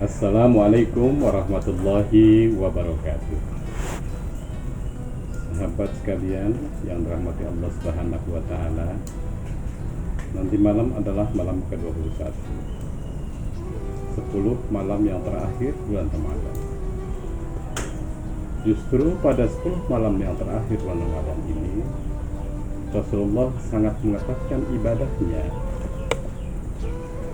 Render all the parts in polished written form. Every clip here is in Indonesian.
Assalamualaikum warahmatullahi wabarakatuh. Sahabat sekalian yang dirahmati Allah Subhanahu wa taala. Nanti malam adalah malam ke-21. 10 malam yang terakhir bulan Ramadan. Justru pada 10 malam yang terakhir bulan Ramadan ini, Rasulullah sangat mengetatkan ibadahnya.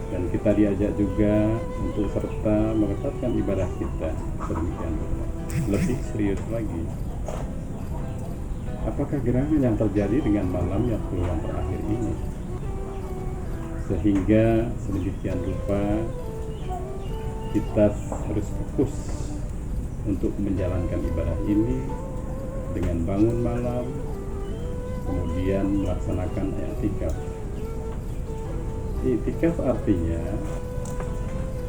Dan kita diajak juga untuk serta mengetatkan ibadah kita sedemikian rupa. Lebih serius lagi, apakah gerangan yang terjadi dengan malam yang terakhir ini, sehingga sedemikian rupa kita harus fokus untuk menjalankan ibadah ini dengan bangun malam, kemudian melaksanakan i'tikaf. I'tikaf artinya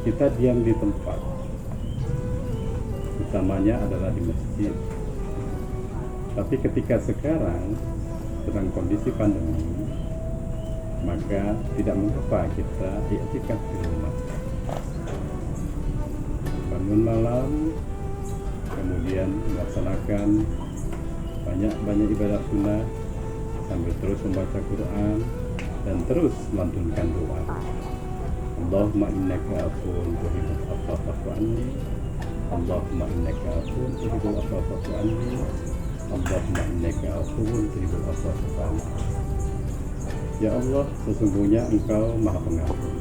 kita diam di tempat, utamanya adalah di masjid. Tapi ketika sekarang sedang kondisi pandemi, maka tidak mengapa kita i'tikaf di rumah. Bangun malam, kemudian melaksanakan banyak ibadah sunnah sambil terus membaca Quran dan terus melantunkan doa. Allahumma innaka afuwwun tuhibbul afwa fa'fu anni. Allahumma innaka afuwwun tuhibbul afwa fa'fu anni. Allahumma innaka afuwwun tuhibbul afwa fa'fu anni. Ya Allah, sesungguhnya Engkau Maha Pengampun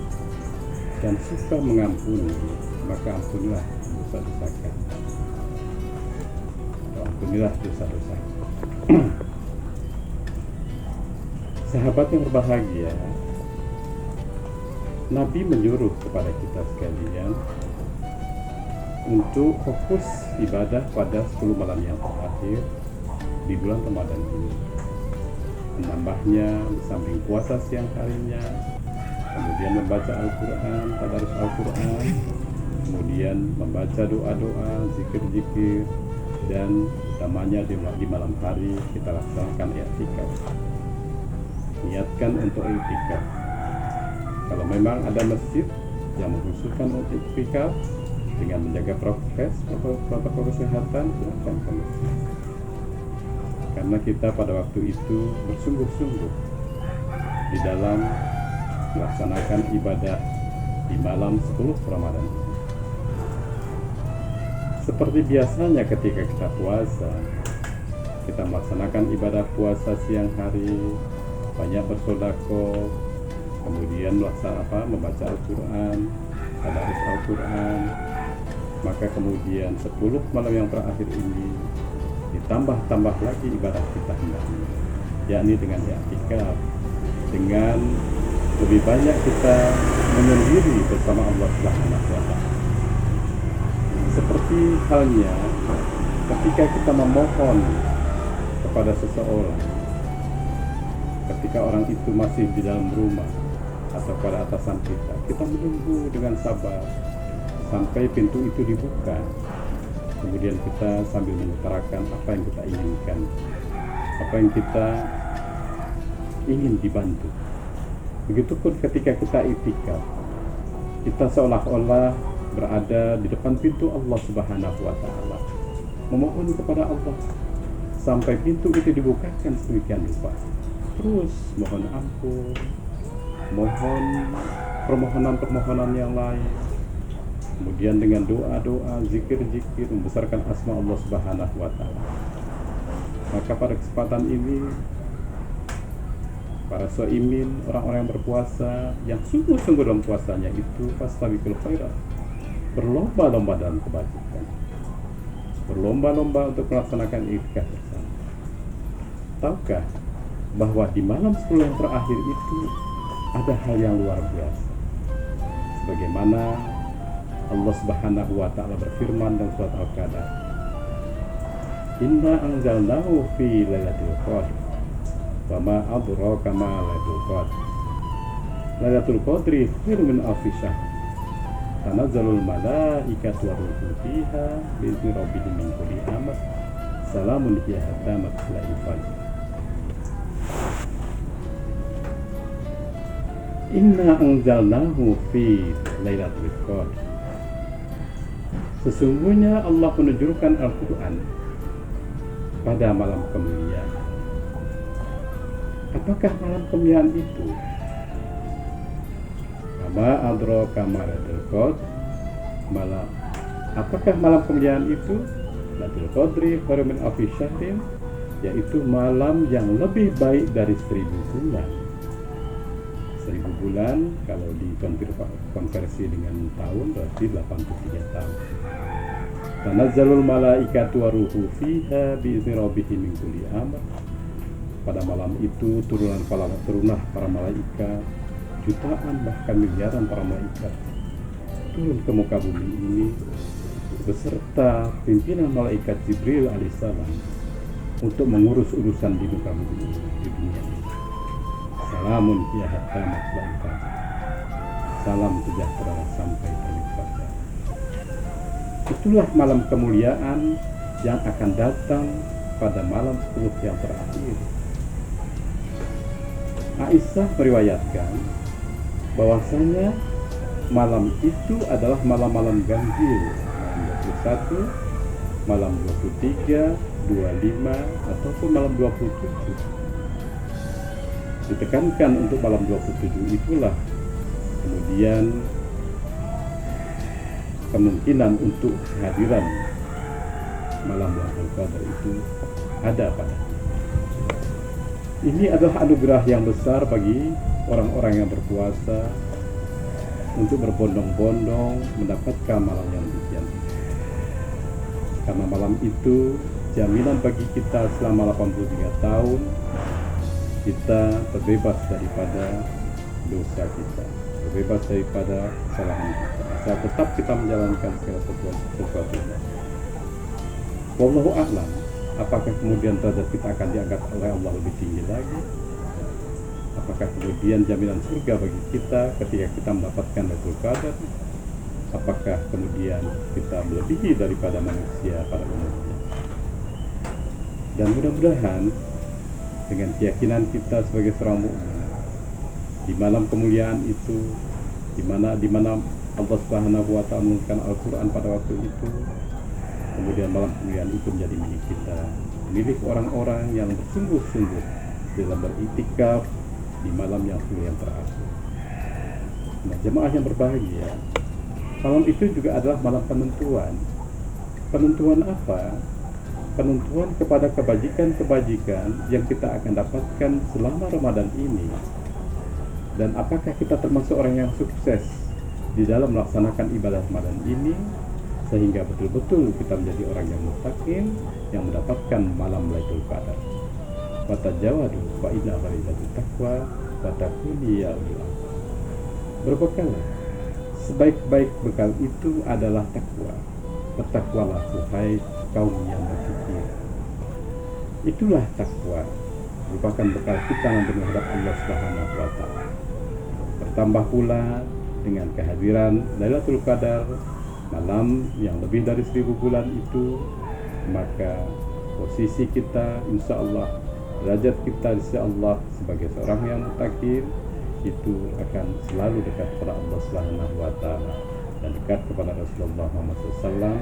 dan suka mengampuni, maka ampunilah dosa-dosa kami. Ampunilah dosa-dosa. Sahabat yang berbahagia, Nabi menyuruh kepada kita sekalian untuk fokus ibadah pada 10 malam yang terakhir di bulan Ramadan ini. Menambahnya di samping puasa siang harinya, kemudian membaca Al-Quran, tadarus Al-Quran, kemudian membaca doa-doa, zikir-zikir, dan utamanya di malam hari kita laksanakan i'tikaf. Niatkan untuk i'tikaf. Kalau memang ada masjid yang mengkhususkan untuk i'tikaf dengan menjaga protokol kesehatan, silakan ke masjid. Karena kita pada waktu itu bersungguh-sungguh di dalam melaksanakan ibadah di malam 10 Ramadan. Seperti biasanya ketika kita puasa, kita melaksanakan ibadah puasa siang hari, banyak bersedekah, kemudian membaca Al-Quran, tadarus Al-Quran. Maka kemudian 10 malam yang terakhir ini ditambah lagi ibadah kita hendaknya, yakni dengan i'tikaf, dengan lebih banyak kita menyendiri bersama Allah Subhanahu wa taala. Seperti halnya ketika kita memohon kepada seseorang, ketika orang itu masih di dalam rumah atau pada atasan kita menunggu dengan sabar sampai pintu itu dibuka. Kemudian kita sambil mengutarakan apa yang kita inginkan, apa yang kita ingin dibantu. Begitupun ketika kita i'tikaf, kita seolah-olah berada di depan pintu Allah Subhanahu wa taala, memohon kepada Allah sampai pintu itu dibukakan sedemikian rupa. Terus mohon ampun, mohon permohonan-permohonan yang lain, kemudian dengan doa-doa, zikir-zikir, membesarkan asma Allah Subhanahu wa taala. Maka pada kesempatan ini, para shaimin, orang-orang yang berpuasa, yang sungguh-sungguh dalam puasanya itu fastabiqul khairat, berlomba-lomba dalam kebajikan, berlomba-lomba untuk melaksanakan i'tikaf bersama. Tahukah bahwa di malam 10 yang terakhir itu ada hal yang luar biasa, sebagaimana Allah Subhanahu wa taala berfirman dalam surat Al-Qadar, Inna anzalnahu fi lailatul qadr wa ma adraka ma lailatul qadr. Lailatul qadri khairun min alfi syahr. Tanazzalul malaikatu wa ruhu fiha bi izni rabbihim min kulli amr. Salamun hiya hatta matla'il fajr. Inna anzalnahu fi lailatul qadr. Sesungguhnya Allah menunjukkan Al-Quran pada malam kemuliaan. Apakah malam kemuliaan itu? Kama adraka ma lailatul qadr. Apakah malam kemuliaan itu? Lailatul Qadri khairun min alfi syahrin, yaitu malam yang lebih baik dari 1000 bulan. 1000 bulan kalau dikonversi dengan tahun berarti 83 tahun. Tanazzalul malaikatu waruhu fiha biizni rabbihim min kulli amr. Pada malam itu turunlah para malaikat, jutaan bahkan miliaran para malaikat turun ke muka bumi ini beserta pimpinan malaikat Jibril alaihissalam untuk mengurus urusan di muka bumi di dunia ini. Salamun hiya hatta matla'il fajr. Salam sejahtera sampai terbit fajar. Itulah malam kemuliaan yang akan datang pada malam 10 yang terakhir. Aisyah meriwayatkan bahwasanya malam itu adalah malam-malam ganjil, malam 21, malam 23, 25 ataupun malam 27. Ditekankan untuk malam 27 itulah kemudian kemungkinan untuk kehadiran malam Lailatul Qadar itu ada pada. Ini adalah anugerah yang besar bagi orang-orang yang berpuasa untuk berbondong-bondong mendapatkan malam yang demikian. Karena malam itu jaminan bagi kita selama 83 tahun kita terbebas daripada dosa kita, terbebas daripada kesalahan kita. Asal tetap kita menjalankan segala sesuatunya. Wallahu a'lam. Apakah kemudian derajat kita akan diangkat oleh Allah lebih tinggi lagi? Apakah kemudian jaminan surga bagi kita ketika kita mendapatkan Lailatul Qadar? Apakah kemudian kita melebihi daripada manusia pada umumnya? Dan mudah-mudahan dengan keyakinan kita sebagai seorang mukmin di malam kemuliaan itu, di mana Allah Subhanahu wa Ta'ala menurunkan Al-Quran pada waktu itu, kemudian malam kemuliaan itu menjadi milik kita, milik orang-orang yang bersungguh-sungguh dalam beriktikaf di malam yang sulit yang terakhir. Nah, jemaah yang berbahagia, malam itu juga adalah malam penentuan. Penentuan apa? Penentuan kepada kebajikan-kebajikan yang kita akan dapatkan selama Ramadan ini. Dan apakah kita termasuk orang yang sukses di dalam melaksanakan ibadah Ramadan ini, sehingga betul-betul kita menjadi orang yang muttaqin, yang mendapatkan malam Lailatul Qadar. Fatajawadu fa inna ghaizatul taqwa wa takuni ya ulil albab. Berbekallah. Sebaik-baik bekal itu adalah takwa. Bertakwalah hai kaum yang berfikir. Itulah takwa, merupakan bekal kita nanti menghadap Allah Subhanahu wa Ta'ala. Bertambah pula dengan kehadiran Lailatul Qadar, malam yang lebih dari 1000 bulan itu, maka posisi kita insya Allah, derajat kita insya Allah sebagai seorang yang muttaqin itu akan selalu dekat kepada Allah Subhanahu wa Ta'ala dan dekat kepada Rasulullah Muhammad SAW.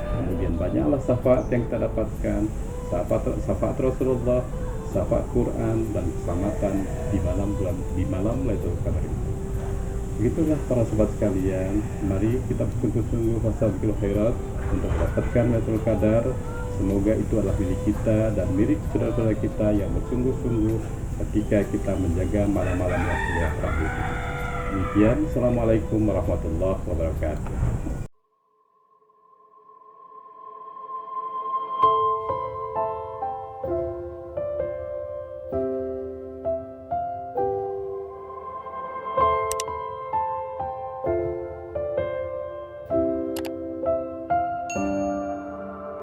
Kemudian banyaklah syafaat yang kita dapatkan, syafaat Rasulullah, syafaat Quran, dan keselamatan di malam Lailatul Qadar itu. Begitulah para sobat sekalian, mari kita bersungguh-sungguh fastabiqul khairat untuk mendapatkan Lailatul Qadar. Semoga itu adalah milik kita dan milik saudara-saudara kita yang bersungguh-sungguh ketika kita menjaga malam-malam yang sudah terakhir. Demikian, Assalamualaikum warahmatullahi wabarakatuh.